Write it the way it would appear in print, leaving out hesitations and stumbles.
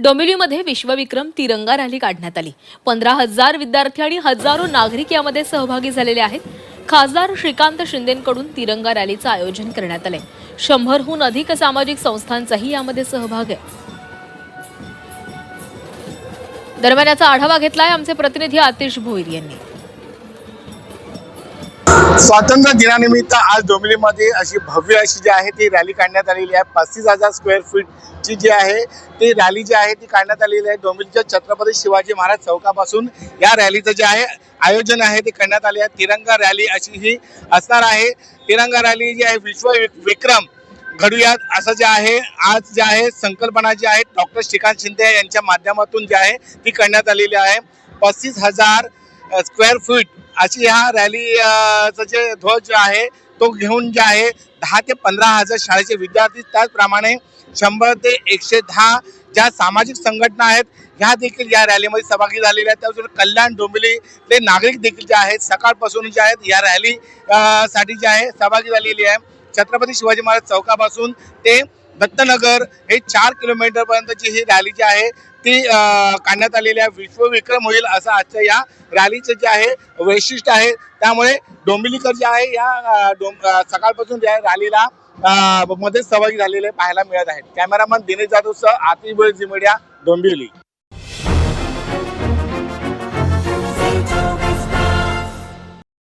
डोंबिवलीमध्ये विश्वविक्रम तिरंगा रॅली काढण्यात आली। 15,000 विद्यार्थी आणि हजारो नागरिक यामध्ये सहभागी झालेले आहेत। खासदार श्रीकांत शिंदेंकडून तिरंगा रॅलीचं आयोजन करण्यात आले। 100हून अधिक सामाजिक संस्थांचाही यामध्ये सहभाग आहे। दरम्यान याचा आढावा घेतलाय आमचे प्रतिनिधी आतिश भोईर यांनी। स्वातंत्र्य दिनानिमित्त आज डोंबिवलीमध्ये अशी भव्य अशी जी आहे ती रॅली काढण्यात आलेली आहे। 35,000 स्क्वेअर फीटची जी आहे ती रॅली जी आहे ती काढण्यात आलेली आहे। डोंबिवलीच्या छत्रपती शिवाजी महाराज चौकापासून या रॅलीचं जे आहे आयोजन आहे ते करण्यात आले आहे। तिरंगा रॅली अशी ही असणार आहे। तिरंगा रॅली जी आहे विश्व विक्रम घडूयात असं जे आहे आज जे आहे संकल्पना जी आहे डॉक्टर श्रीकांत शिंदे यांच्या माध्यमातून जी आहे ती करण्यात आलेली आहे। 35,000 स्क्वेअर फीट अशी ह्या रॅलीचं जे ध्वज आहे तो घेऊन जे आहे 10 ते 15,000 शाळेचे विद्यार्थी, त्याचप्रमाणे 100 ते 110 ज्या सामाजिक संघटना आहेत ह्या देखील या रॅलीमध्ये सहभागी झालेल्या आहेत। त्याचबरोबर कल्याण डोंबिवलीतले नागरिक देखील जे आहेत सकाळपासून जे आहेत या रॅली साठी जे आहे सहभागी झालेली आहे। छत्रपती शिवाजी महाराज चौकापासून ते दत्तनगर हे 4 किलोमीटर पर्यंतची ही रॅली जी आहे ती काढण्यात आलेली आहे। विश्वविक्रम होईल असं आजच्या या रॅलीचं जे आहे वैशिष्ट्य आहे। त्यामुळे डोंबिवलीकर जे आहे या सकाळपासून या रॅलीला मध्ये सहभागी झालेले पाहायला मिळत आहेत। कॅमेरामन दिनेश जाधवसह आतिश भोईर, झी मीडिया, डोंबिवली।